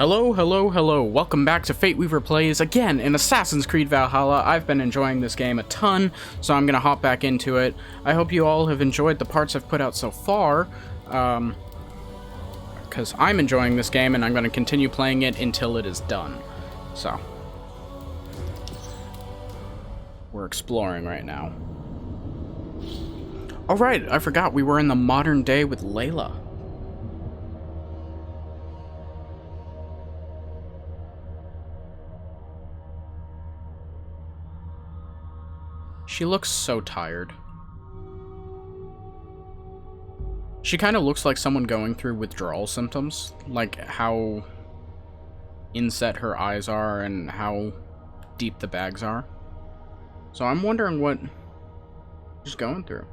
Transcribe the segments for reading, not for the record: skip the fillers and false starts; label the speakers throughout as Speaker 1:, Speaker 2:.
Speaker 1: Hello, hello, hello. Welcome back to Fate Weaver Plays again in Assassin's Creed Valhalla. I've been enjoying this game a ton, so I'm gonna hop back into it. I hope you all have enjoyed the parts I've put out so far, because I'm enjoying this game and I'm gonna continue playing it until it is done. So, we're exploring right now. Oh right, I forgot we were in the modern day with Layla. She looks so tired. She kind of looks like someone going through withdrawal symptoms, like how inset her eyes are and how deep the bags are. So I'm wondering what she's going through.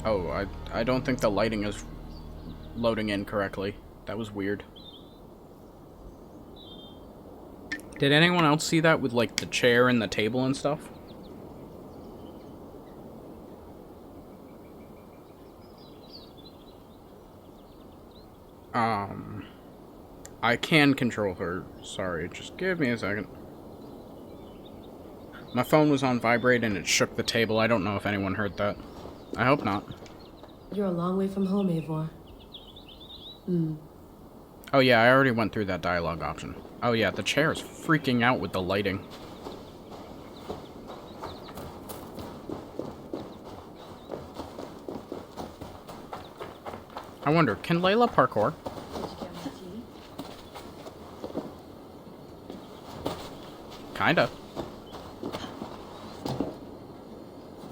Speaker 1: Oh, I don't think the lighting is loading in correctly. That was weird. Did anyone else see that with, like, the chair and the table and stuff? I can control her. Sorry, just give me a second. My phone was on vibrate and it shook the table. I don't know if anyone heard that. I hope not.
Speaker 2: You're a long way from home, Eivor.
Speaker 1: Oh yeah, I already went through that dialogue option. Oh yeah, the chair is freaking out with the lighting. I wonder, can Layla parkour? Kinda.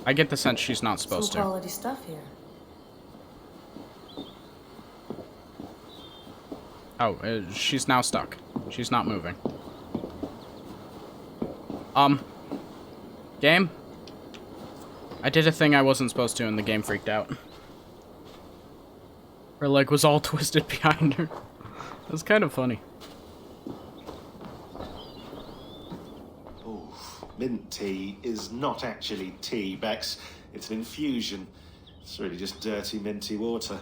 Speaker 1: I get the sense she's not supposed to.
Speaker 2: Some quality stuff here.
Speaker 1: Oh, she's now stuck. She's not moving. Game? I did a thing I wasn't supposed to and the game freaked out. Her leg was all twisted behind her. It was kind of funny.
Speaker 3: Mint tea is not actually tea, Bex. It's an infusion. It's really just dirty, minty water.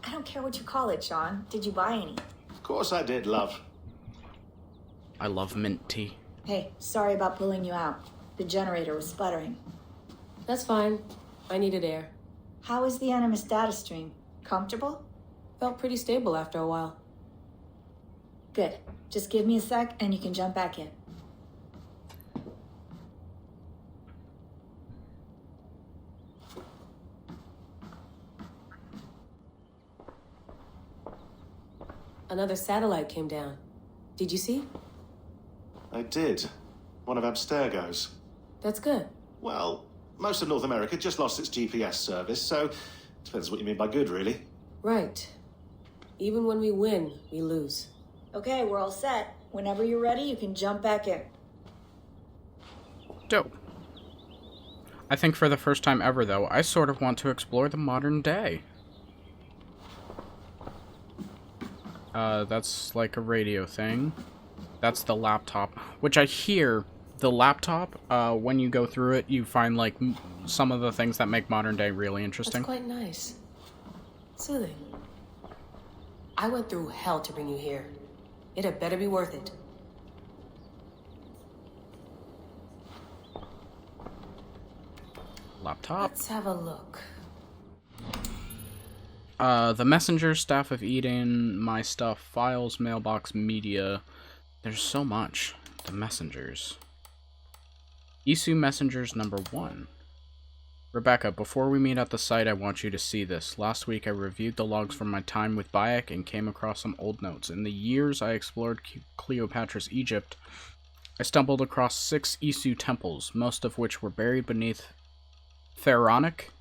Speaker 4: I don't care what you call it, Sean. Did you buy any?
Speaker 3: Of course I did, love.
Speaker 1: I love mint tea.
Speaker 4: Hey, sorry about pulling you out. The generator was sputtering.
Speaker 2: That's fine. I needed air.
Speaker 4: How is the Animus data stream? Comfortable?
Speaker 2: Felt pretty stable after a while.
Speaker 4: Good. Just give me a sec and you can jump back in.
Speaker 2: Another satellite came down. Did you see?
Speaker 3: I did. One of Abstergo's.
Speaker 2: That's good.
Speaker 3: Well, most of North America just lost its GPS service, so depends what you mean by good, really.
Speaker 2: Right. Even when we win, we lose.
Speaker 4: Okay, we're all set. Whenever you're ready, you can jump back in.
Speaker 1: Dope. I think for the first time ever, though, I sort of want to explore the modern day. That's like a radio thing. That's the laptop, which I hear the laptop, when you go through it, you find, like, some of the things that make modern day really interesting.
Speaker 2: That's quite nice. Soothing. I went through hell to bring you here. It had better be worth it.
Speaker 1: Laptop.
Speaker 2: Let's have a look.
Speaker 1: The messenger, staff of Eden, my stuff, files, mailbox, media. There's so much. The messengers. Isu messengers number 1. Rebecca, before we meet at the site, I want you to see this. Last week I reviewed the logs from my time with Bayek and came across some old notes. In the years I explored Cleopatra's Egypt, I stumbled across 6 Isu temples, most of which were buried beneath pharaonic,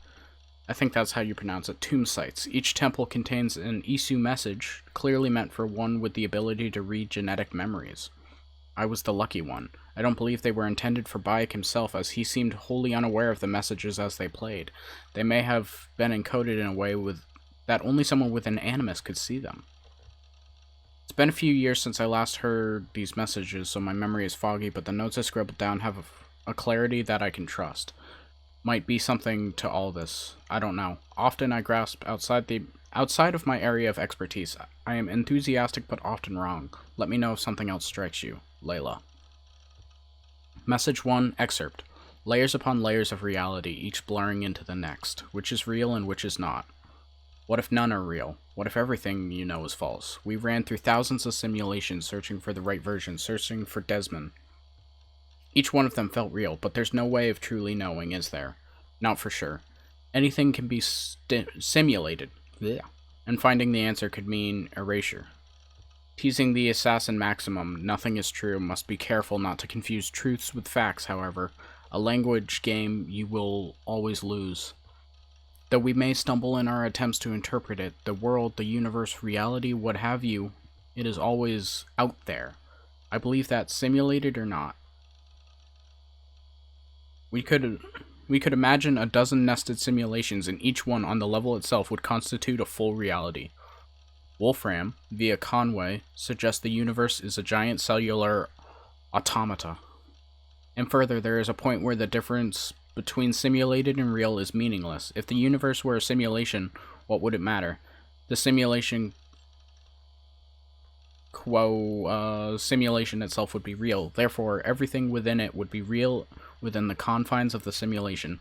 Speaker 1: I think that's how you pronounce it, tomb sites. Each temple contains an Isu message, clearly meant for one with the ability to read genetic memories. I was the lucky one. I don't believe they were intended for Bayek himself, as he seemed wholly unaware of the messages as they played. They may have been encoded in a way that only someone with an animus could see them. It's been a few years since I last heard these messages, so my memory is foggy, but the notes I scribbled down have a clarity that I can trust. Might be something to all this. I don't know. Often I grasp outside of my area of expertise. I am enthusiastic but often wrong. Let me know if something else strikes you. Layla. Message 1, excerpt. Layers upon layers of reality, each blurring into the next. Which is real and which is not? What if none are real? What if everything you know is false? We ran through thousands of simulations searching for the right version, searching for Desmond. Each one of them felt real, but there's no way of truly knowing, is there? Not for sure. Anything can be simulated. Blech. And finding the answer could mean erasure. Teasing the assassin maximum, nothing is true, must be careful not to confuse truths with facts, however. A language game you will always lose. Though we may stumble in our attempts to interpret it, the world, the universe, reality, what have you, it is always out there. I believe that, simulated or not. We could imagine a dozen nested simulations, and each one on the level itself would constitute a full reality. Wolfram, via Conway, suggests the universe is a giant cellular automata. And further, there is a point where the difference between simulated and real is meaningless. If the universe were a simulation, what would it matter? The simulation simulation itself would be real. Therefore, everything within it would be real within the confines of the simulation.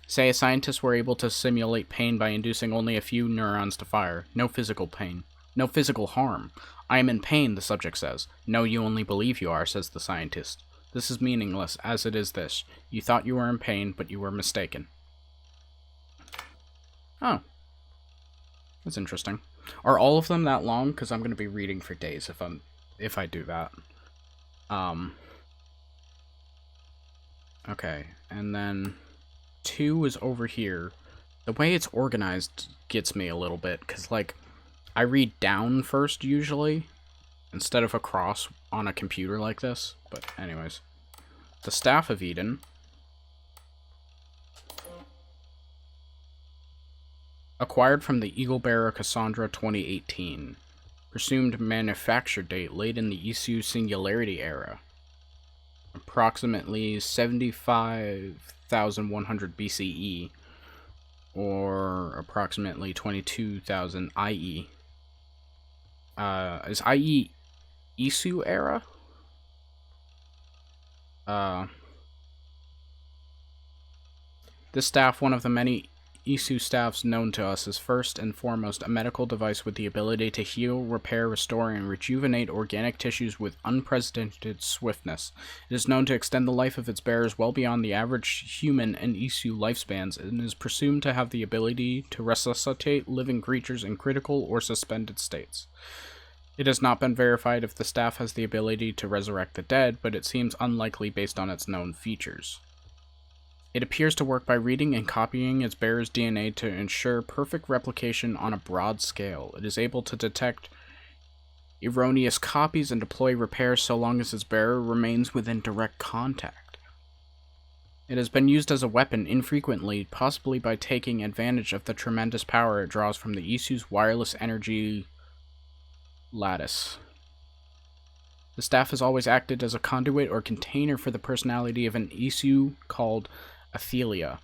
Speaker 1: Say a scientist were able to simulate pain by inducing only a few neurons to fire. No physical pain. No physical harm. I am in pain, the subject says. No, you only believe you are, says the scientist. This is meaningless, as it is this. You thought you were in pain, but you were mistaken. Oh. That's interesting. Are all of them that long? Because I'm going to be reading for days if I do that. Okay, and then 2 is over here. The way it's organized gets me a little bit, because, like, I read down first, usually, instead of across on a computer like this. But anyways. The Staff of Eden. Acquired from the Eagle Bearer Cassandra 2018. Presumed manufacture date late in the Isu Singularity era. Approximately 75,100 BCE. Or approximately 22,000 IE. Is IE Isu era? This staff, one of the many Isu staffs known to us, is first and foremost a medical device with the ability to heal, repair, restore, and rejuvenate organic tissues with unprecedented swiftness. It is known to extend the life of its bearers well beyond the average human and Isu lifespans, and is presumed to have the ability to resuscitate living creatures in critical or suspended states. It has not been verified if the staff has the ability to resurrect the dead, but it seems unlikely based on its known features. It appears to work by reading and copying its bearer's DNA to ensure perfect replication on a broad scale. It is able to detect erroneous copies and deploy repairs so long as its bearer remains within direct contact. It has been used as a weapon infrequently, possibly by taking advantage of the tremendous power it draws from the Isu's wireless energy lattice. The staff has always acted as a conduit or container for the personality of an Isu called Athelia.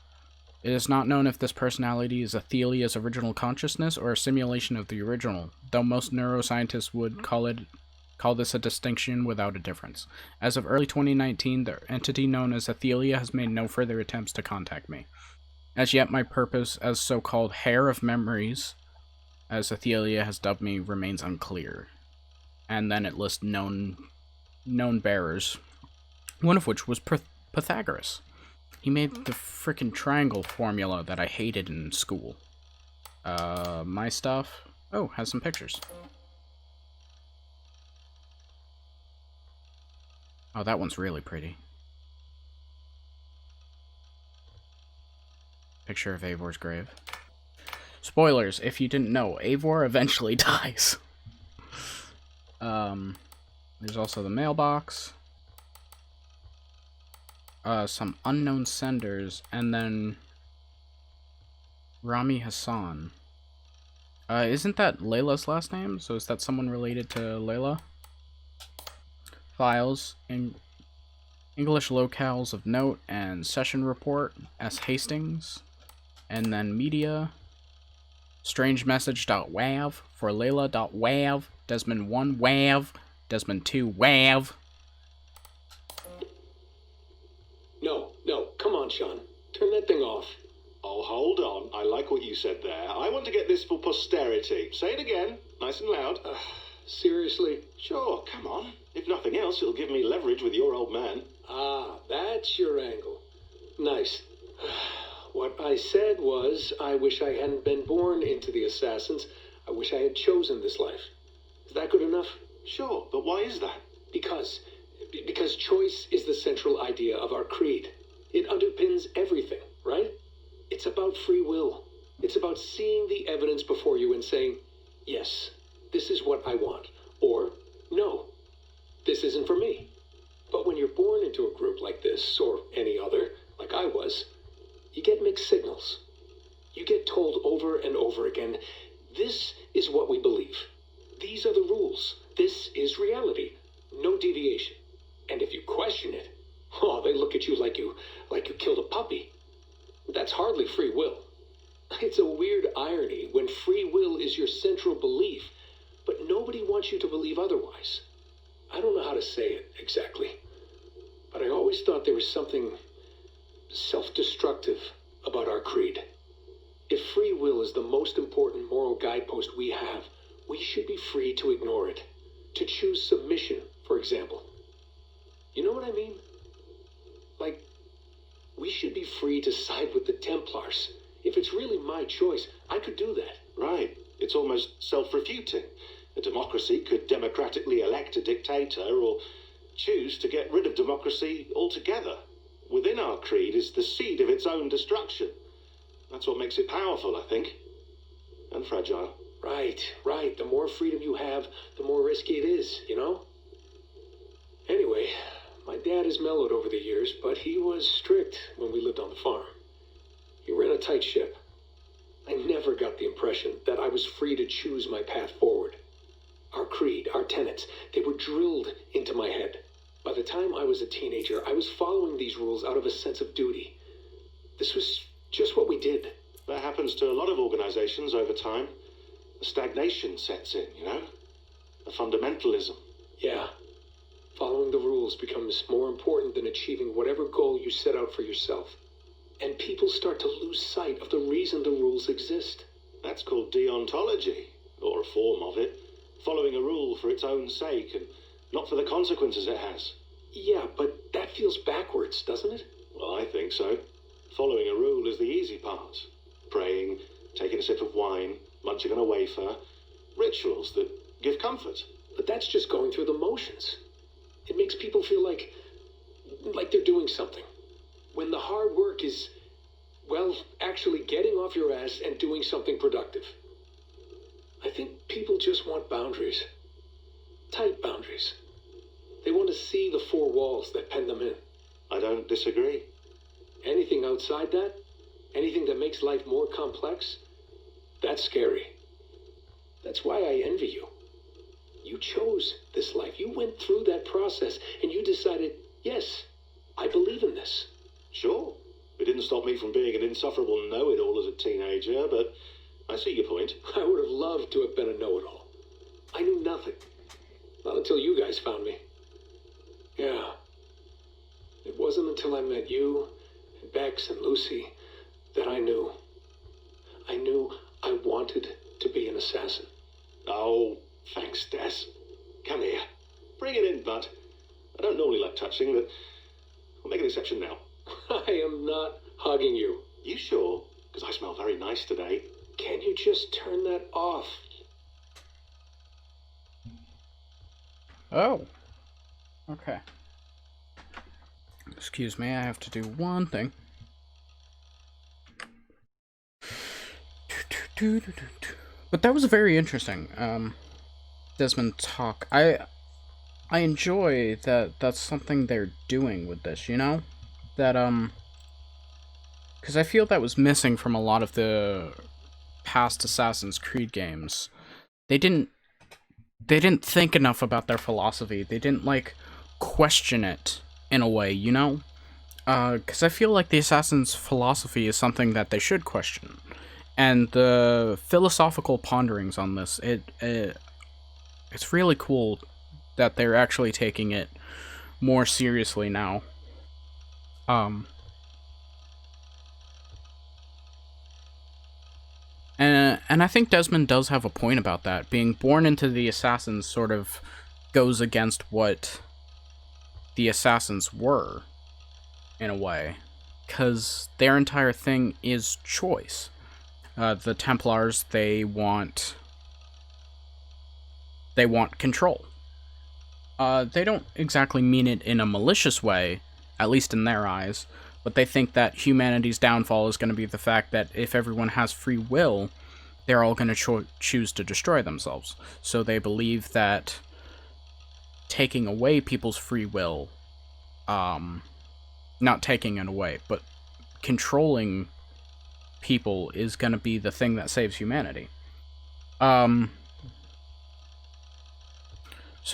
Speaker 1: It is not known if this personality is Athelia's original consciousness or a simulation of the original, though most neuroscientists would call this a distinction without a difference. As of early 2019, the entity known as Athelia has made no further attempts to contact me. As yet, my purpose as so-called Heir of Memories, as Athelia has dubbed me, remains unclear. And then it lists known bearers, one of which was Pythagoras. He made the frickin' triangle formula that I hated in school. My stuff. Oh, has some pictures. Oh, that one's really pretty. Picture of Eivor's grave. Spoilers, if you didn't know, Eivor eventually dies. There's also the mailbox. Some unknown senders, and then Rami Hassan. Isn't that Layla's last name? So is that someone related to Layla? Files, and English locales of note and session report, S. Hastings. And then media, strangemessage.wav, for Layla.wav, Desmond1 wav, Desmond2 wav.
Speaker 5: No, come on, Sean. Turn that thing off.
Speaker 3: Oh, hold on. I like what you said there. I want to get this for posterity. Say it again, nice and loud.
Speaker 5: Seriously?
Speaker 3: Sure, come on. If nothing else, it'll give me leverage with your old man.
Speaker 5: Ah, that's your angle. Nice. What I said was, I wish I hadn't been born into the Assassins. I wish I had chosen this life. Is that good enough?
Speaker 3: Sure, but why is that?
Speaker 5: Because choice is the central idea of our creed. It underpins everything, right? It's about free will. It's about seeing the evidence before you and saying, yes, this is what I want. Or, no, this isn't for me. But when you're born into a group like this, or any other, like I was, you get mixed signals. You get told over and over again, this is what we believe. These are the rules. This is reality. No deviation. And if you question it, oh, they look at you like you killed a puppy. That's hardly free will. It's a weird irony when free will is your central belief, but nobody wants you to believe otherwise. I don't know how to say it exactly, but I always thought there was something self-destructive about our creed. If free will is the most important moral guidepost we have, we should be free to ignore it. To choose submission, for example. You know what I mean? Like, we should be free to side with the Templars. If it's really my choice, I could do that.
Speaker 3: Right. It's almost self-refuting. A democracy could democratically elect a dictator or choose to get rid of democracy altogether. Within our creed is the seed of its own destruction. That's what makes it powerful, I think. And fragile.
Speaker 5: Right. The more freedom you have, the more risky it is, you know? Anyway, my dad has mellowed over the years, but he was strict when we lived on the farm. He ran a tight ship. I never got the impression that I was free to choose my path forward. Our creed, our tenets, they were drilled into my head. By the time I was a teenager, I was following these rules out of a sense of duty. This was just what we did.
Speaker 3: That happens to a lot of organizations over time. A stagnation sets in, you know? A fundamentalism.
Speaker 5: Yeah. Following the rules becomes more important than achieving whatever goal you set out for yourself. And people start to lose sight of the reason the rules exist.
Speaker 3: That's called deontology, or a form of it. Following a rule for its own sake and not for the consequences it has.
Speaker 5: Yeah, but that feels backwards, doesn't it?
Speaker 3: Well, I think so. Following a rule is the easy part. Praying, taking a sip of wine, munching on a wafer. Rituals that give comfort.
Speaker 5: But that's just going through the motions. It makes people feel like they're doing something. When the hard work is, well, actually getting off your ass and doing something productive. I think people just want boundaries. Tight boundaries. They want to see the four walls that pen them in.
Speaker 3: I don't disagree.
Speaker 5: Anything outside that, anything that makes life more complex, that's scary. That's why I envy you. You chose this life. You went through that process and you decided, yes, I believe in this.
Speaker 3: Sure. It didn't stop me from being an insufferable know-it-all as a teenager, but I see your point.
Speaker 5: I would have loved to have been a know-it-all. I knew nothing. Not until you guys found me. Yeah. It wasn't until I met you, and Bex and Lucy, that I knew. I knew I wanted to be an assassin.
Speaker 3: Oh, thanks, Des. Come here. Bring it in, bud. I don't normally like touching, but I'll make an exception now.
Speaker 5: I am not hugging you.
Speaker 3: You sure? Because I smell very nice today.
Speaker 5: Can you just turn that off?
Speaker 1: Oh. Okay. Excuse me, I have to do one thing. But that was very interesting. Desmond talk. I enjoy that that's something they're doing with this, you know? That, because I feel that was missing from a lot of the past Assassin's Creed games. They didn't think enough about their philosophy. They didn't, like, question it in a way, you know? Because I feel like the Assassin's philosophy is something that they should question. And the philosophical ponderings on this, it's really cool that they're actually taking it more seriously now. And I think Desmond does have a point about that. Being born into the Assassins sort of goes against what the Assassins were, in a way. Because their entire thing is choice. The Templars, they want control. They don't exactly mean it in a malicious way, at least in their eyes, but they think that humanity's downfall is going to be the fact that if everyone has free will, they're all going to choose to destroy themselves. So they believe that taking away people's free will, not taking it away, but controlling people is going to be the thing that saves humanity. So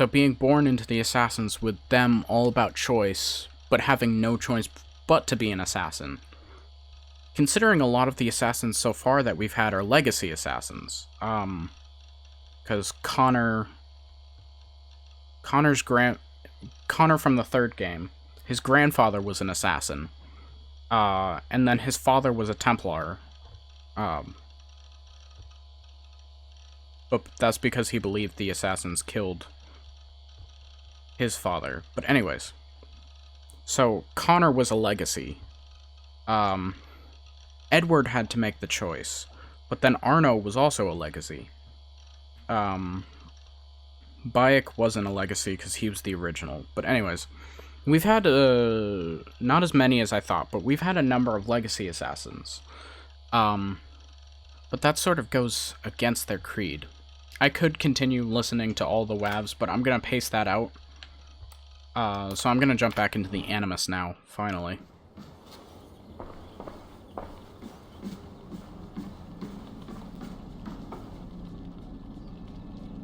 Speaker 1: being born into the Assassins with them all about choice, but having no choice but to be an assassin. Considering a lot of the Assassins so far that we've had are legacy Assassins. Because Connor from the third game, his grandfather was an assassin. And then his father was a Templar. But that's because he believed the Assassins killed his father. But anyways. So, Connor was a legacy. Edward had to make the choice. But then Arno was also a legacy. Bayek wasn't a legacy because he was the original. But anyways. We've had, not as many as I thought, but we've had a number of legacy assassins. But that sort of goes against their creed. I could continue listening to all the WAVs, but I'm going to pace that out. So I'm going to jump back into the Animus now, finally.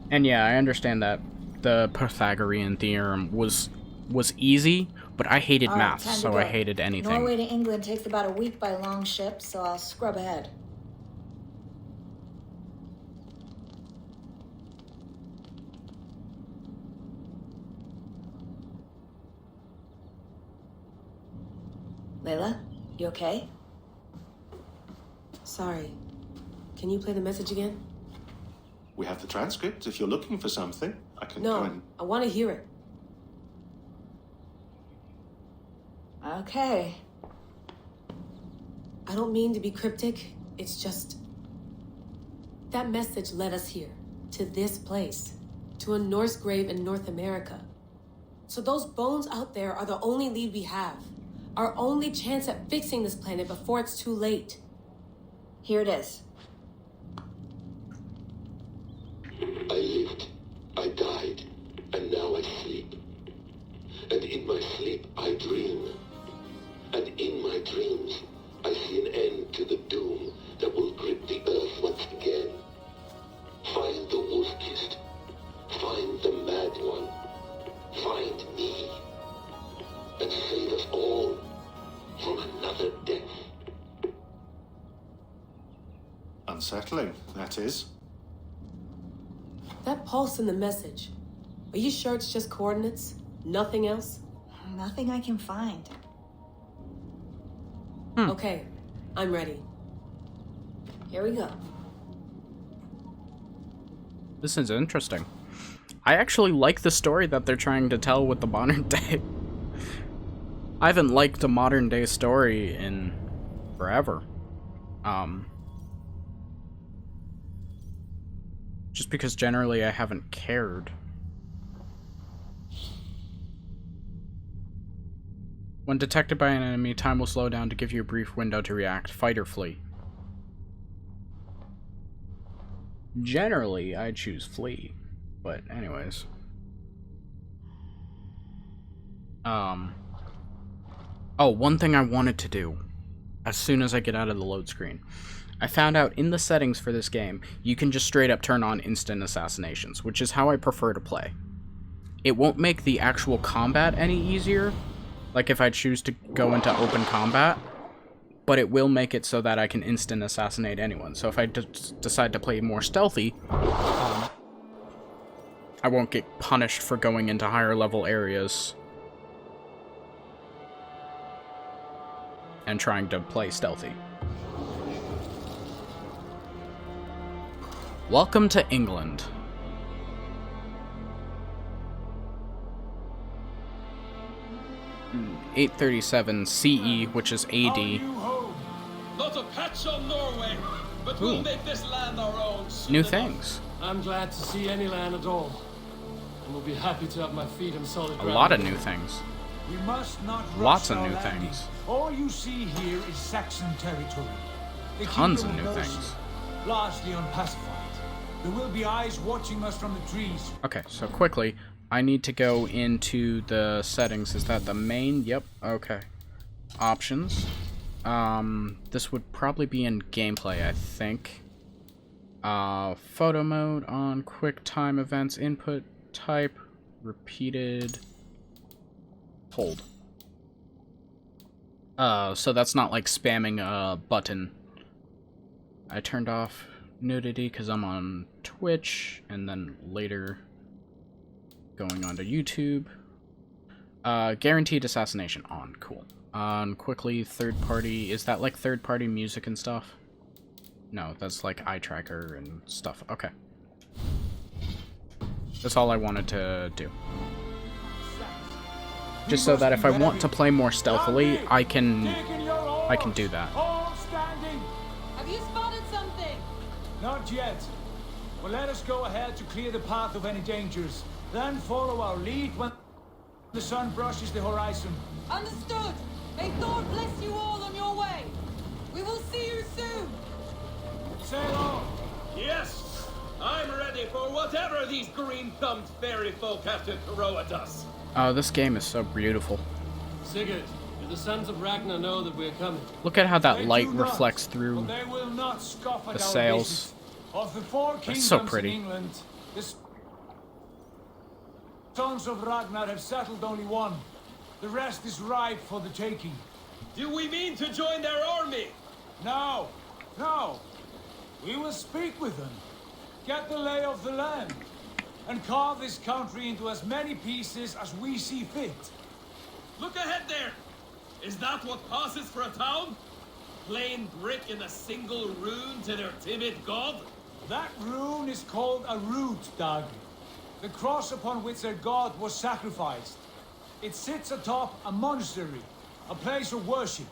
Speaker 1: And yeah, I understand that the Pythagorean theorem was easy, but I hated math, so I hated anything.
Speaker 4: Norway to England takes about a week by long ship, so I'll scrub ahead. Layla, you okay?
Speaker 2: Sorry. Can you play the message again?
Speaker 3: We have the transcript. If you're looking for something, I can
Speaker 2: No,
Speaker 3: go and...
Speaker 2: I want to hear it.
Speaker 4: Okay.
Speaker 2: I don't mean to be cryptic. It's just... that message led us here. To this place. To a Norse grave in North America. So those bones out there are the only lead we have. Our only chance at fixing this planet before it's too late.
Speaker 4: Here it is.
Speaker 6: I lived, I died, and now I sleep. And in my sleep I dream. And in my dreams I see an end to the doom that will grip the earth once again. Find the wolf-kissed. Find the mad one. Find me. And save us all from another death.
Speaker 3: Unsettling, that is.
Speaker 2: That pulse in the message. Are you sure it's just coordinates? Nothing else?
Speaker 4: Nothing I can find.
Speaker 2: Okay, I'm ready.
Speaker 4: Here we go.
Speaker 1: This is interesting. I actually like the story that they're trying to tell with the modern day. I haven't liked a modern day story in forever. Just because generally I haven't cared. When detected by an enemy, time will slow down to give you a brief window to react. Fight or flee. Generally, I choose flee. But anyways. Oh, one thing I wanted to do as soon as I get out of the load screen. I found out in the settings for this game, you can just straight up turn on instant assassinations, which is how I prefer to play. It won't make the actual combat any easier, Like if I choose to go into open combat, but it will make it so that I can instant assassinate anyone. So if I decide to play more stealthy, I won't get punished for going into higher level areas and trying to play stealthy. Welcome to England. Hmm, 837 CE, which is AD.
Speaker 7: Not a patch on Norway, but we'll make this land our own.
Speaker 1: New things.
Speaker 8: I'm glad to see any land at all, and will be happy to have my feet on solid ground.
Speaker 1: A lot of new things.
Speaker 9: We must not rush
Speaker 1: Lots of
Speaker 9: our
Speaker 1: new
Speaker 9: landing.
Speaker 1: things.
Speaker 9: All you see here is Saxon territory. The
Speaker 1: Tons of
Speaker 9: kingdom
Speaker 1: new
Speaker 9: Mercia,
Speaker 1: things.
Speaker 9: largely unpacified. There will be eyes watching us from the trees.
Speaker 1: Okay, so quickly, I need to go into the settings. Is that the main? Yep, okay. Options. This would probably be in gameplay, I think. Photo mode on, quick time events, input type, repeated, hold. So that's not like spamming a button. I turned off nudity because I'm on Twitch, and then later going on to YouTube. Guaranteed assassination on, cool. On quickly, third party, is that like third party music and stuff? No, that's like eye tracker and stuff. Okay. That's all I wanted to do. Just so that if I want to play more stealthily, I can do that.
Speaker 9: All standing.
Speaker 2: Have you spotted something?
Speaker 9: Not yet. Well, let us go ahead to clear the path of any dangers. Then follow our lead when the sun brushes the horizon.
Speaker 2: Understood. May Thor bless you all on your way. We will see you soon.
Speaker 9: Sail on.
Speaker 7: Yes, I'm ready for whatever these green-thumbed fairy folk have to throw at us.
Speaker 1: Oh, this game is so beautiful.
Speaker 8: Sigurd, do the sons of Ragnar know that we're coming?
Speaker 1: Look at how that
Speaker 9: They
Speaker 1: light
Speaker 9: do not,
Speaker 1: reflects through.
Speaker 9: but they will not scoff at
Speaker 1: the
Speaker 9: our
Speaker 1: sails.
Speaker 9: visit. Of the four kingdoms
Speaker 1: so pretty.
Speaker 9: in England, the sons of Ragnar have settled only one. The rest is ripe for the taking.
Speaker 7: Do we mean to join their army?
Speaker 9: No, no. We will speak with them, get the lay of the land, and carve this country into as many pieces as we see fit.
Speaker 7: Look ahead there. Is that what passes for a town? Plain brick in a single rune to their timid god?
Speaker 9: That rune is called a root, Dag. The cross upon which their god was sacrificed. It sits atop a monastery, a place of worship.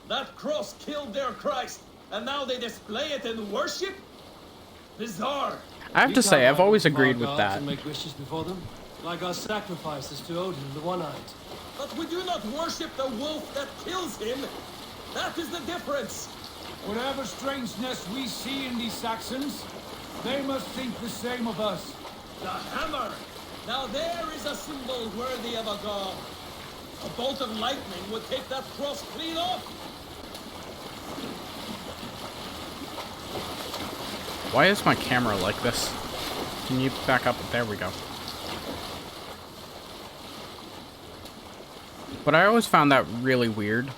Speaker 7: That cross killed their Christ, and now they display it in worship? Bizarre.
Speaker 1: I have to say, I've always agreed with that.
Speaker 8: And make wishes before them, like our sacrifices to Odin, the One-Eyed.
Speaker 7: But we do not worship the wolf that kills him. That is the difference.
Speaker 9: Whatever strangeness we see in these Saxons, they must think the same of us.
Speaker 7: The hammer. Now there is a symbol worthy of a god. A bolt of lightning would take that cross clean off.
Speaker 1: Why is my camera like this? Can you back up? There we go. But I always found that really weird.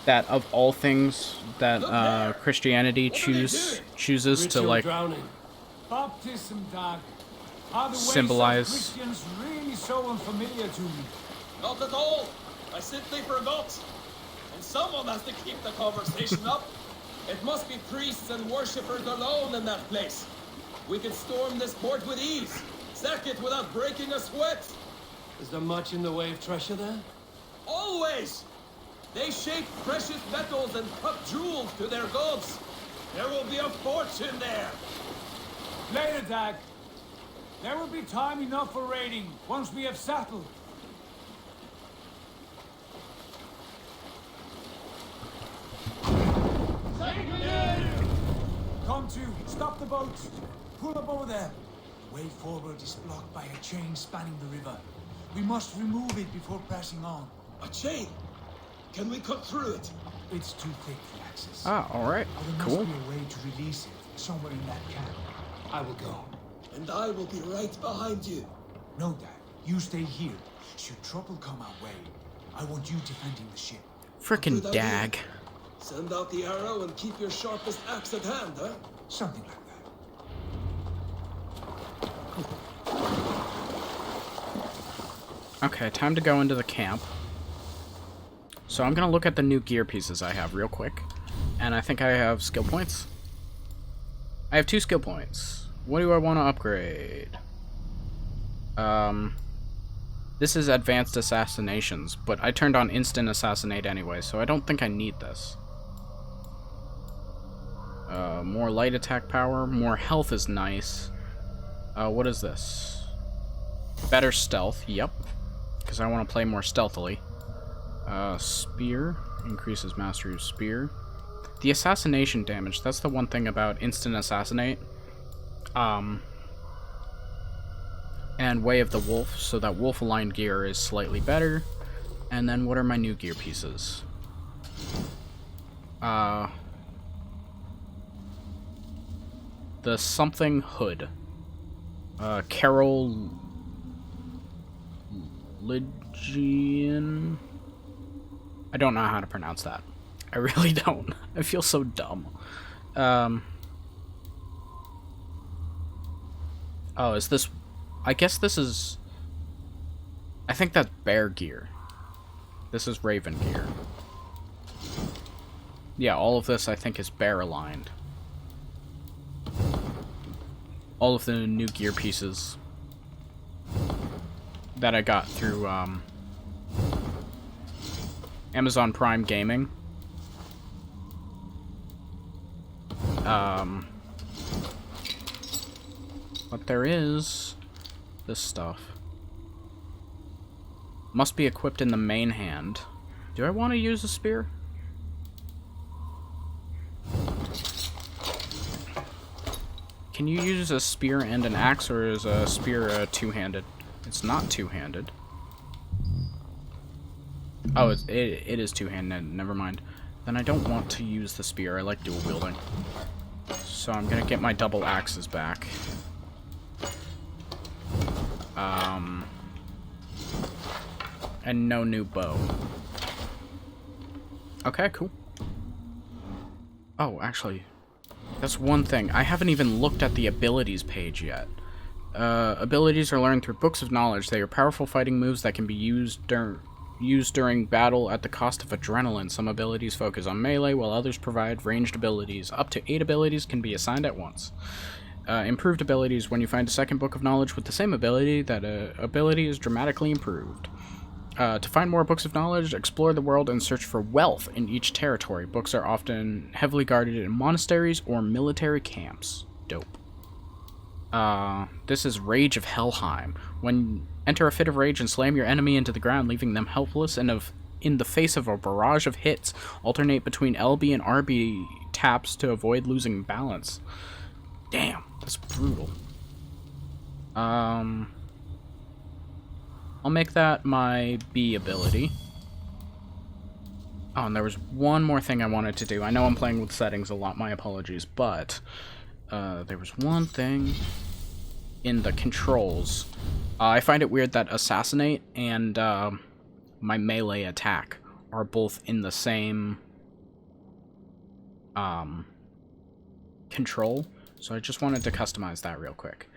Speaker 1: That of all things that Christianity chooses to
Speaker 8: Ritual
Speaker 1: like
Speaker 8: drowning.
Speaker 9: Baptism, Dag. Are the ways of
Speaker 1: symbolize.
Speaker 9: Christians really so unfamiliar to me?
Speaker 7: Not at all. I simply forgot. And someone has to keep the conversation up. It must be priests and worshippers alone in that place. We can storm this port with ease. Sack it without breaking a sweat.
Speaker 8: Is there much in the way of treasure there?
Speaker 7: Always. They shape precious metals and cut jewels to their gods. There will be a fortune there.
Speaker 9: Later, Dag. There will be time enough for raiding once we have settled. Come to, stop the boats. Pull up over there. The way forward is blocked by a chain spanning the river. We must remove it before pressing on.
Speaker 7: A chain. Can we cut through it?
Speaker 9: It's too thick for access.
Speaker 1: Ah, alright.
Speaker 9: There
Speaker 1: Cool.
Speaker 9: must be a way to release it somewhere in that camp. I will go.
Speaker 7: And I will be right behind you.
Speaker 9: No, Dad. You stay here. Should trouble come our way, I want you defending the ship.
Speaker 1: Frickin'
Speaker 7: Good idea.
Speaker 1: dag.
Speaker 7: Send out the arrow and keep your sharpest axe at hand, huh?
Speaker 9: Something like that.
Speaker 1: Okay, time to go into the camp. So I'm gonna look at the new gear pieces I have real quick. And I think I have skill points. I have 2 skill points. What do I want to upgrade? This is advanced assassinations, but I turned on instant assassinate anyway, so I don't think I need this. More light attack power, more health is nice. What is this? Better stealth, yep. Because I want to play more stealthily. Spear, increases mastery of spear. The assassination damage, that's the one thing about instant assassinate. And Way of the Wolf, so that wolf-aligned gear is slightly better. And then what are my new gear pieces? The something hood. Carol Lygian? I don't know how to pronounce that. I really don't. I feel so dumb. Oh, is this... I guess this is... I think that's bear gear. This is raven gear. Yeah, all of this I think is bear aligned. All of the new gear pieces that I got through Amazon Prime Gaming. But there is this stuff. Must be equipped in the main hand. Do I want to use a spear? Can you use a spear and an axe, or is a spear two-handed? It's not two-handed. Oh, it is two-handed. Never mind. Then I don't want to use the spear. I like dual wielding. So I'm gonna get my double axes back. And no new bow. Okay, cool. Oh, actually, that's one thing. I haven't even looked at the abilities page yet. Abilities are learned through books of knowledge. They are powerful fighting moves that can be used during battle at the cost of adrenaline. Some abilities focus on melee, while others provide ranged abilities. Up to 8 abilities can be assigned at once. Improved abilities. When you find a second book of knowledge with the same ability, that ability is dramatically improved. To find more books of knowledge, explore the world and search for wealth in each territory. Books are often heavily guarded in monasteries or military camps. Dope. This is Rage of Helheim. When enter a fit of rage and slam your enemy into the ground, leaving them helpless and in the face of a barrage of hits. Alternate between LB and RB taps to avoid losing balance. Damn, that's brutal. I'll make that my B ability. Oh, and there was one more thing I wanted to do. I know I'm playing with settings a lot, my apologies, but there was one thing in the controls. I find it weird that Assassinate and my melee attack are both in the same control, so I just wanted to customize that real quick.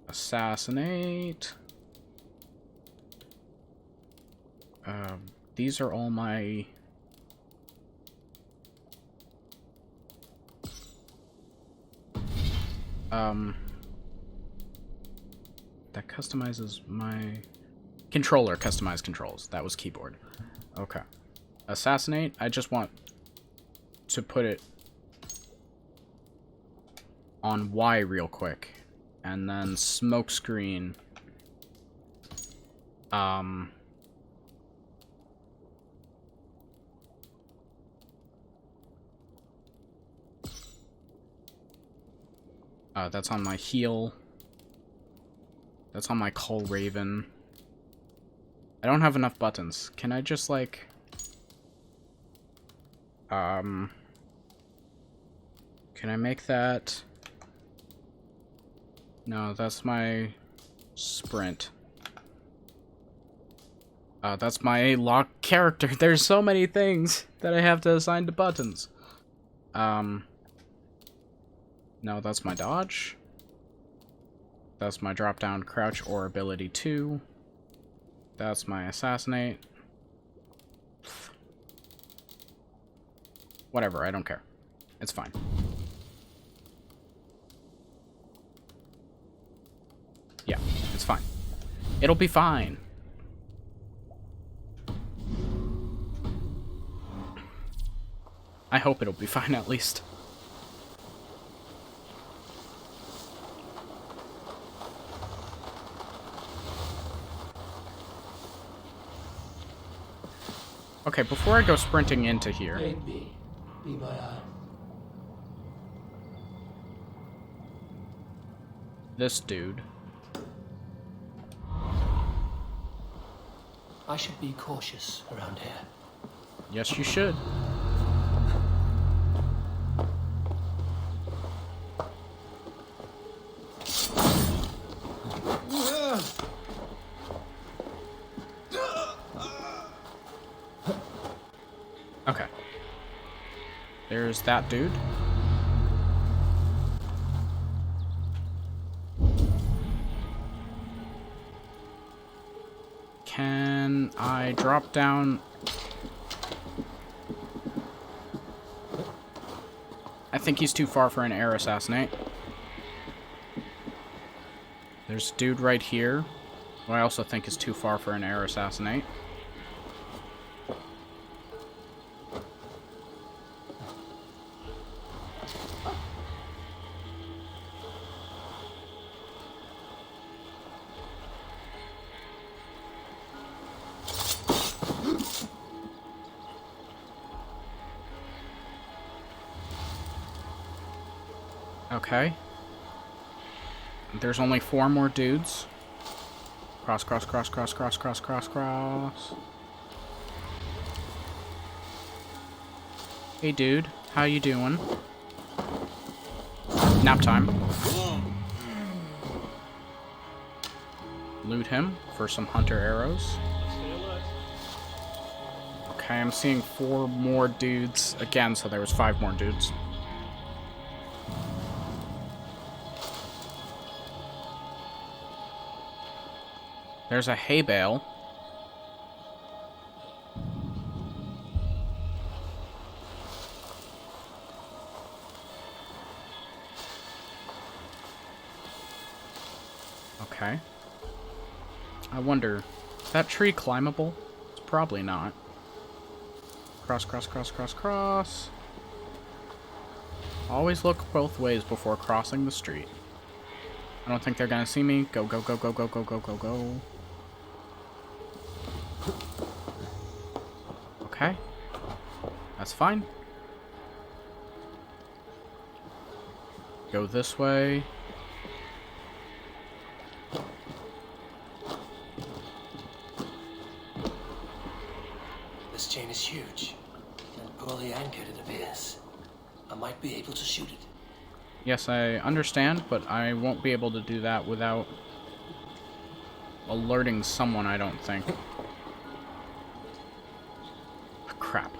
Speaker 1: Assassinate. These are all my... that customizes my... Controller, customize controls. That was keyboard. Okay. Assassinate, I just want to put it on Y real quick. And then smokescreen. That's on my heel. That's on my Cull Raven. I don't have enough buttons. Can I just, like... Can I make that... No, that's my Sprint. That's my locked character. There's so many things that I have to assign to buttons. No, that's my dodge. That's my drop down crouch or ability 2. That's my assassinate. Whatever, I don't care. It's fine. Yeah, it's fine. It'll be fine. I hope it'll be fine at least. Okay, before I go sprinting into here...
Speaker 8: Aid me. Be my eye.
Speaker 1: This dude.
Speaker 8: I should be cautious around here.
Speaker 1: Yes, you should. Okay. There's that dude. Can I drop down? I think he's too far for an air assassinate. There's a dude right here, who I also think is too far for an air assassinate. Okay. There's only 4 more dudes. Cross, cross, cross, cross, cross, cross, cross, cross. Hey, dude. How you doing? Nap time. Loot him for some hunter arrows. Okay, I'm seeing 4 more dudes again, so there was 5 more dudes. There's a hay bale. Okay. I wonder, is that tree climbable? It's probably not. Cross, cross, cross, cross, cross. Always look both ways before crossing the street. I don't think they're gonna see me. Go, go, go, go, go, go, go, go, go. Okay. That's fine. Go this way.
Speaker 8: This chain is huge and poorly anchored, it appears. I might be able to shoot it.
Speaker 1: Yes, I understand, but I won't be able to do that without alerting someone, I don't think. Crap.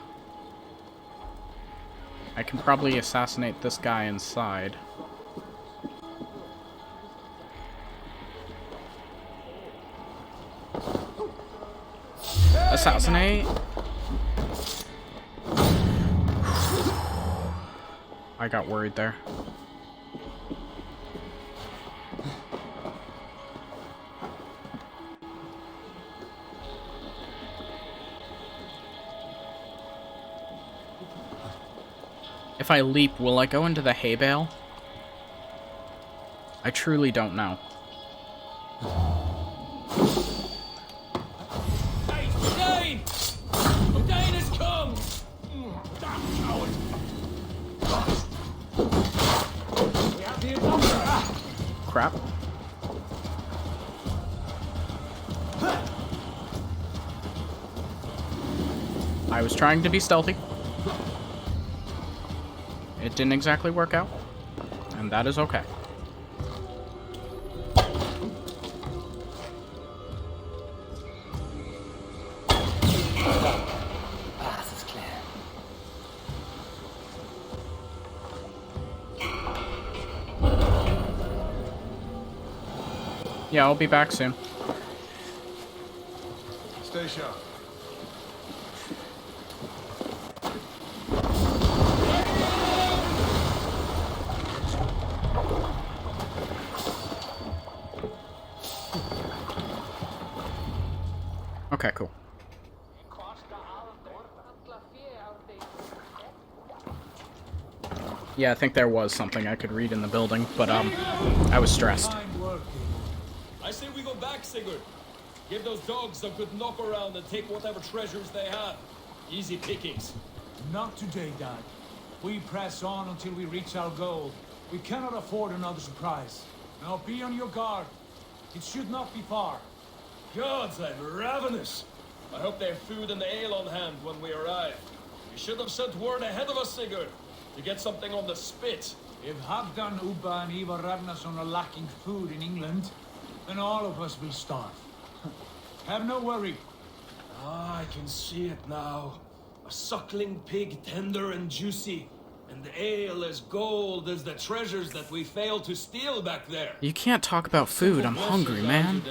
Speaker 1: I can probably assassinate this guy inside. Assassinate! I got worried there. If I leap, will I go into the hay bale? I truly don't know.
Speaker 7: Hey, Dane! Dane has come! Damn coward!
Speaker 9: We have the adopter.
Speaker 1: Crap. I was trying to be stealthy. It didn't exactly work out, and that is okay. Yeah, I'll be back soon.
Speaker 9: Stay sharp.
Speaker 1: Okay, cool. Yeah, I think there was something I could read in the building, but I was stressed.
Speaker 7: I say we go back, Sigurd. Give those dogs a good knock around and take whatever treasures they have. Easy pickings.
Speaker 9: Not today, Dad. We press on until we reach our goal. We cannot afford another surprise. Now be on your guard. It should not be far.
Speaker 7: Gods, I'm ravenous. I hope they have food and ale on hand when we arrive. You should have sent word ahead of us, Sigurd, to get something on the spit.
Speaker 9: If Halfdan, Ubba, and Eivor Ragnarsson are lacking food in England, then all of us will starve. Have no worry.
Speaker 7: Ah, I can see it now. A suckling pig, tender and juicy. And the ale as gold as the treasures that we failed to steal back there.
Speaker 1: You can't talk about food. I'm hungry, man.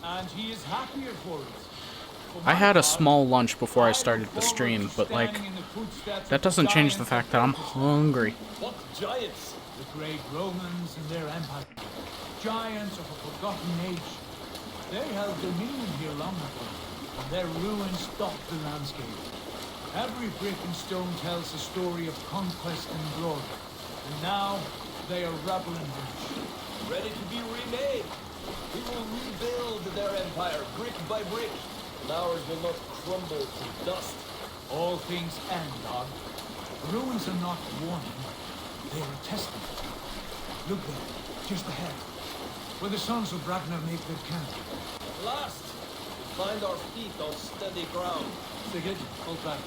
Speaker 9: And he is happier for it.
Speaker 1: I had a small lunch before I started the stream, but like, that doesn't change the fact that I'm hungry.
Speaker 7: What giants?
Speaker 9: The great Romans and their empire. Giants of a forgotten age. They held dominion here long ago, and their ruins docked the landscape. Every brick and stone tells a story of conquest and glory. And now, they are rubble and ash.
Speaker 7: Ready to be remade. We will rebuild their empire brick by brick, and ours will not crumble to dust.
Speaker 9: All things end, dog. Ruins are not warning. They are a testament. Look there, just ahead, where the sons of Ragnar make their camp.
Speaker 7: At last, we find our feet on steady ground.
Speaker 5: Sigurd, hold back.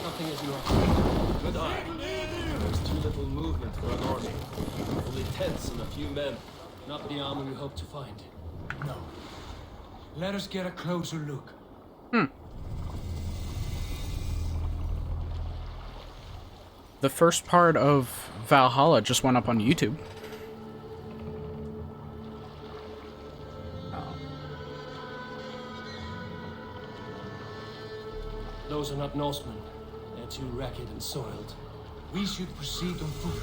Speaker 5: Nothing is wrong.
Speaker 7: Good eye. There's too little movement for an army. Only tents and a few men.
Speaker 5: Not the army we hope to find.
Speaker 9: No. Let us get a closer look.
Speaker 1: The first part of Valhalla just went up on YouTube.
Speaker 5: Those are not Norsemen. They're too ragged and soiled.
Speaker 9: We should proceed on foot,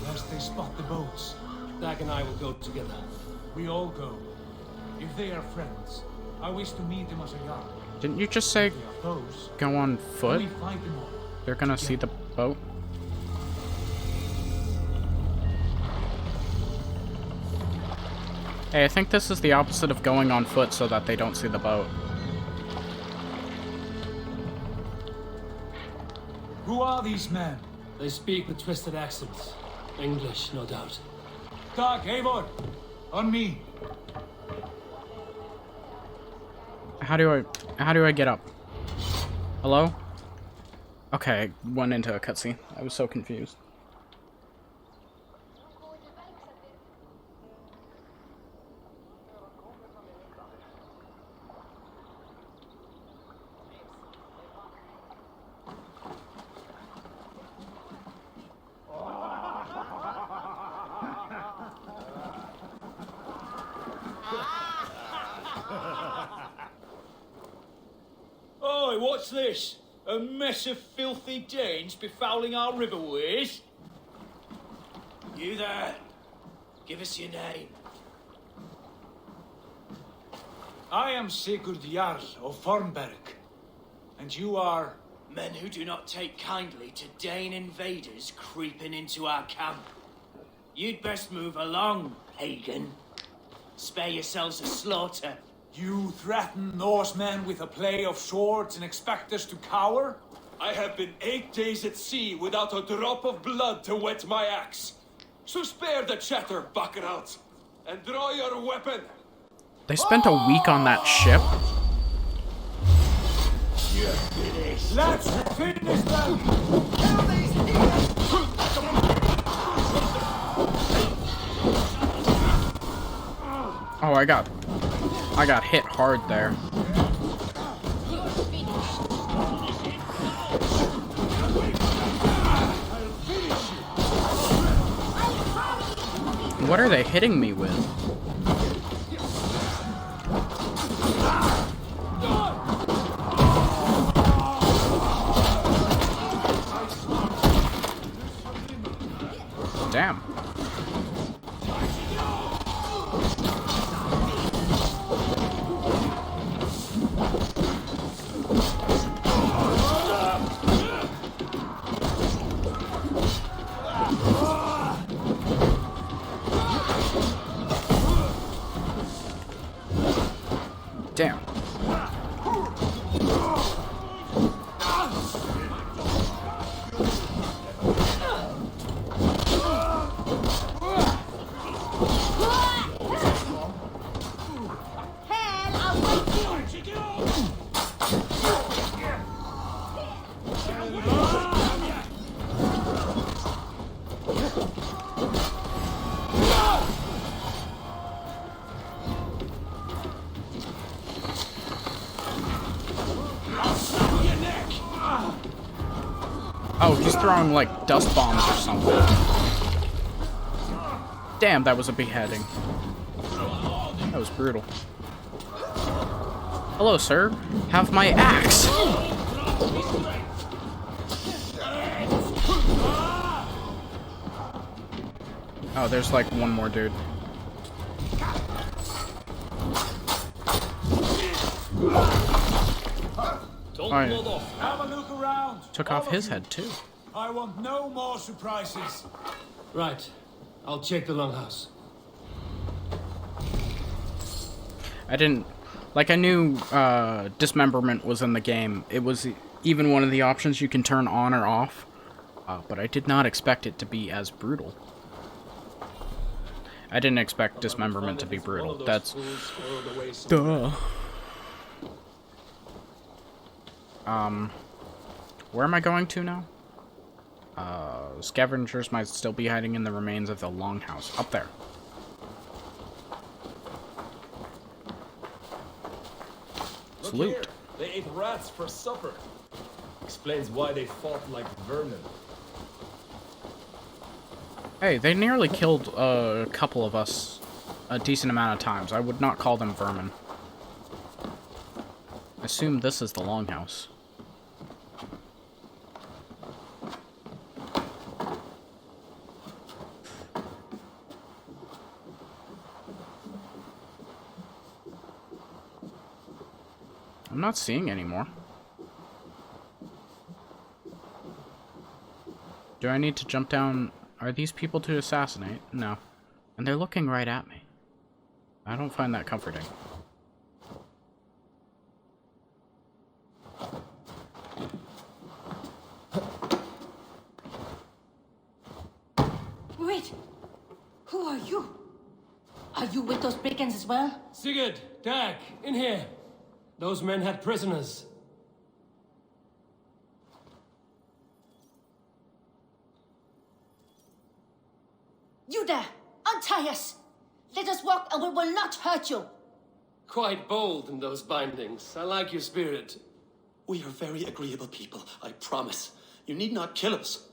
Speaker 9: lest they spot the boats.
Speaker 5: Dag and I will go together.
Speaker 9: We all go. If they are friends, I wish to meet them as a yard.
Speaker 1: Didn't you just say
Speaker 9: If they are foes,
Speaker 1: go on foot?
Speaker 9: we fight them all.
Speaker 1: They're gonna see the boat? Hey, I think this is the opposite of going on foot so that they don't see the boat.
Speaker 9: Who are these men?
Speaker 5: They speak with twisted accents. English, no doubt.
Speaker 9: Dag, Eivor! On me!
Speaker 1: How do I get up? Hello? Okay, I went into a cutscene. I was so confused.
Speaker 10: Oi, what's this? A mess of filthy Danes befouling our riverways? You there? Give us your name.
Speaker 9: I am Sigurd Jarl of Fornberg. And you are...
Speaker 10: Men who do not take kindly to Dane invaders creeping into our camp. You'd best move along, pagan. Spare yourselves a slaughter.
Speaker 9: You threaten Norsemen with a play of swords and expect us to cower?
Speaker 7: I have been 8 days at sea without a drop of blood to wet my axe. So spare the chatter, Baccarat, and draw your weapon.
Speaker 1: They spent a week on that ship?
Speaker 9: Let's finish them!
Speaker 1: Oh, I got hit hard there. What are they hitting me with? Damn. Oh, he's throwing, like, dust bombs or something. Damn, that was a beheading. That was brutal. Hello, sir. Have my axe! Oh, there's, like, one more dude.
Speaker 9: Have a look around.
Speaker 1: Took off his head, too.
Speaker 9: I want no more surprises.
Speaker 8: Right. I'll check the longhouse.
Speaker 1: I didn't... Like, I knew dismemberment was in the game. It was even one of the options you can turn on or off. But I did not expect it to be as brutal. I didn't expect dismemberment to be brutal. That's... Duh. Where am I going to now? Scavengers might still be hiding in the remains of the longhouse. Up there. It's loot.
Speaker 7: Here. They ate rats for supper. Explains why they fought like vermin.
Speaker 1: Hey, they nearly killed a couple of us a decent amount of times. I would not call them vermin. I assume this is the longhouse. I'm not seeing any more. Do I need to jump down? Are these people to assassinate? No. And they're looking right at me. I don't find that comforting.
Speaker 2: Wait! Who are you? Are you with those brigands as well?
Speaker 8: Sigurd, Dag, in here. Those men had prisoners.
Speaker 2: You there! Untie us! Let us walk and we will not hurt you!
Speaker 8: Quite bold in those bindings. I like your spirit.
Speaker 11: We are very agreeable people, I promise. You need not kill us.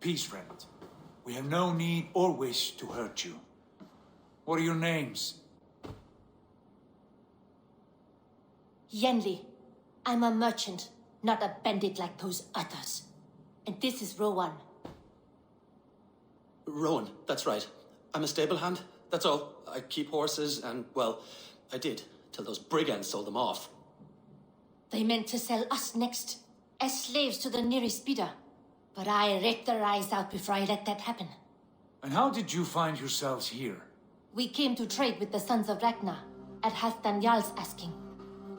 Speaker 9: Peace, friend. We have no need or wish to hurt you. What are your names?
Speaker 2: Yenli. I'm a merchant, not a bandit like those others. And this is Rowan.
Speaker 11: Rowan, that's right. I'm a stable hand, that's all. I keep horses and, well, I did, till those brigands sold them off.
Speaker 2: They meant to sell us next, as slaves to the nearest bidder. But I raked their eyes out before I let that happen.
Speaker 9: And how did you find yourselves here?
Speaker 2: We came to trade with the Sons of Ragnar, at Halfdan Jarl's asking.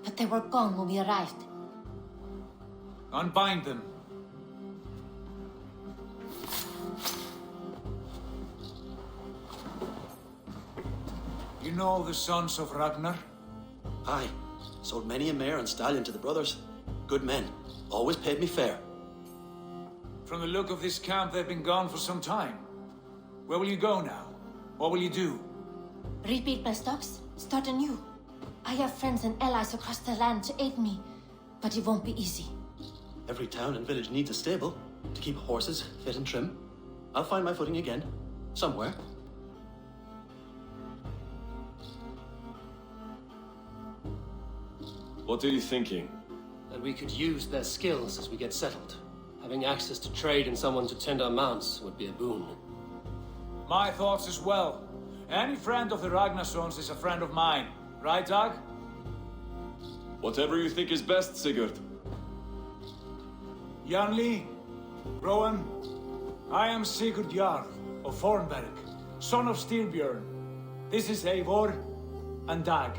Speaker 2: But they were gone when we arrived.
Speaker 9: Unbind them. You know the Sons of Ragnar?
Speaker 11: Aye. Sold many a mare and stallion to the brothers. Good men. Always paid me fair.
Speaker 9: From the look of this camp, they've been gone for some time. Where will you go now? What will you do?
Speaker 2: Rebuild my stocks, start anew. I have friends and allies across the land to aid me, but it won't be easy.
Speaker 11: Every town and village needs a stable to keep horses fit and trim. I'll find my footing again. Somewhere.
Speaker 7: What are you thinking?
Speaker 8: That we could use their skills as we get settled. Having access to trade and someone to tend our mounts would be a boon.
Speaker 9: My thoughts as well. Any friend of the Ragnarsons is a friend of mine. Right, Dag?
Speaker 7: Whatever you think is best, Sigurd.
Speaker 9: Janli, Rowan, I am Sigurd Jarl of Fornberg, son of Styrbjörn. This is Eivor and Dag.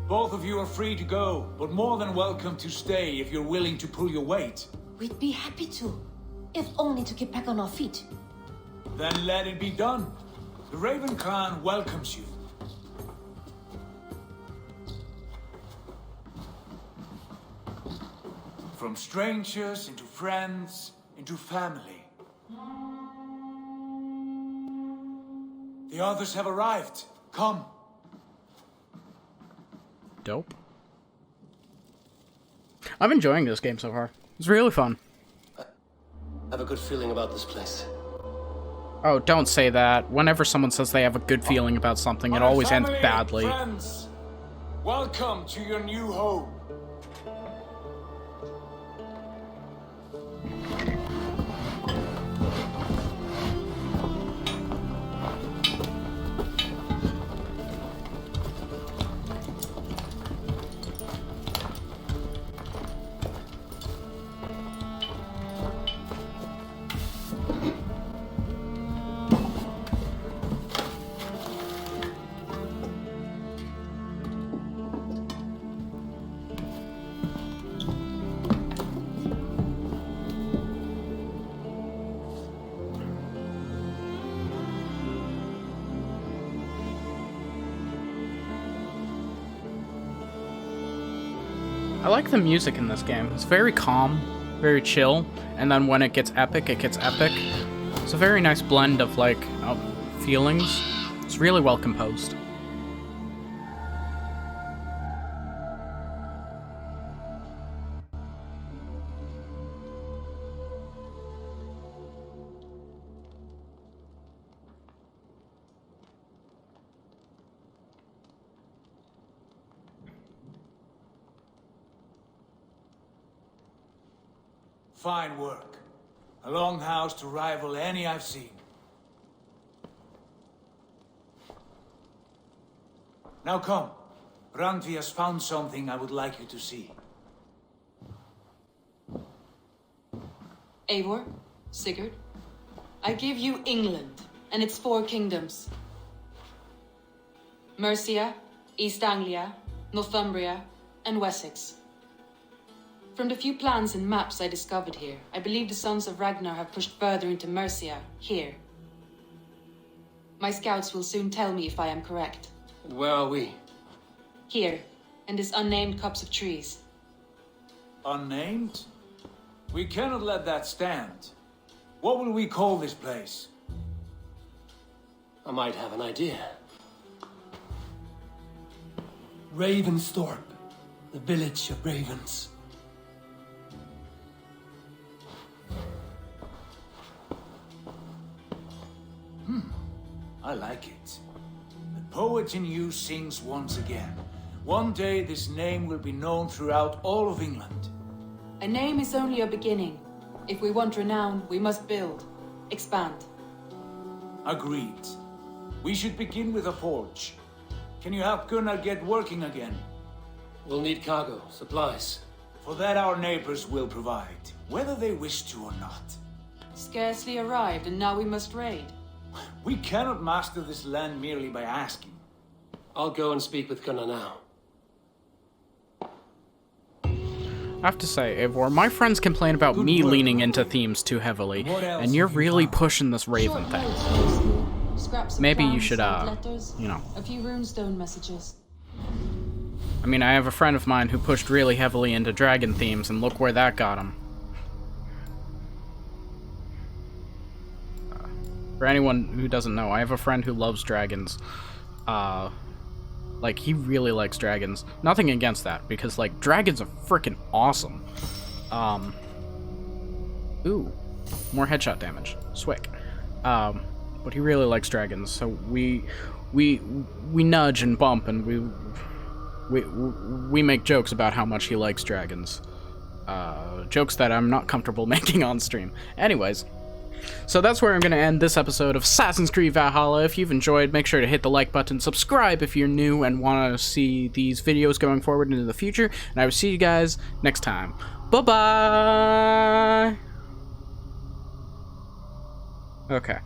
Speaker 9: Both of you are free to go, but more than welcome to stay if you're willing to pull your weight.
Speaker 2: We'd be happy to, if only to get back on our feet.
Speaker 9: Then let it be done. The Raven Clan welcomes you. From strangers into friends, into family. The others have arrived. Come.
Speaker 1: Dope. I'm enjoying this game so far. It's really fun.
Speaker 8: I have a good feeling about this place.
Speaker 1: Oh, don't say that. Whenever someone says they have a good feeling about something, it always ends badly.
Speaker 9: Friends, welcome to your new home.
Speaker 1: I like the music in this game. It's very calm, very chill, and then when it gets epic, it gets epic. It's a very nice blend of, like, feelings. It's really well composed.
Speaker 9: Fine work. A longhouse to rival any I've seen. Now come. Randvi has found something I would like you to see.
Speaker 2: Eivor, Sigurd, I give you England and its 4 kingdoms. Mercia, East Anglia, Northumbria, and Wessex. From the few plans and maps I discovered here, I believe the Sons of Ragnar have pushed further into Mercia, here. My scouts will soon tell me if I am correct.
Speaker 8: And where are we?
Speaker 2: Here, in this unnamed copse of trees.
Speaker 9: Unnamed? We cannot let that stand. What will we call this place?
Speaker 8: I might have an idea. Ravensthorpe, the village of ravens.
Speaker 9: I like it. The poet in you sings once again. One day this name will be known throughout all of England.
Speaker 2: A name is only a beginning. If we want renown, we must build, expand.
Speaker 9: Agreed. We should begin with a forge. Can you help Gunnar get working again?
Speaker 8: We'll need cargo, supplies.
Speaker 9: For that our neighbors will provide, whether they wish to or not.
Speaker 2: Scarcely arrived, and now we must raid.
Speaker 9: We cannot master this land merely by asking.
Speaker 8: I'll go and speak with Gunnar now.
Speaker 1: I have to say, Eivor, my friends complain about me leaning into themes too heavily, and you're really pushing this Raven thing. Maybe you should, you know.
Speaker 2: A few runestone messages.
Speaker 1: I mean, I have a friend of mine who pushed really heavily into dragon themes, and look where that got him. For anyone who doesn't know, I have a friend who loves dragons. Like, he really likes dragons. Nothing against that, because, like, dragons are freaking awesome. Ooh, more headshot damage. Swick. But he really likes dragons, so we nudge and bump, and we make jokes about how much he likes dragons. Jokes that I'm not comfortable making on stream. Anyways. So that's where I'm going to end this episode of Assassin's Creed Valhalla. If you've enjoyed, make sure to hit the like button, subscribe if you're new and want to see these videos going forward into the future, and I will see you guys next time. Bye-bye! Okay.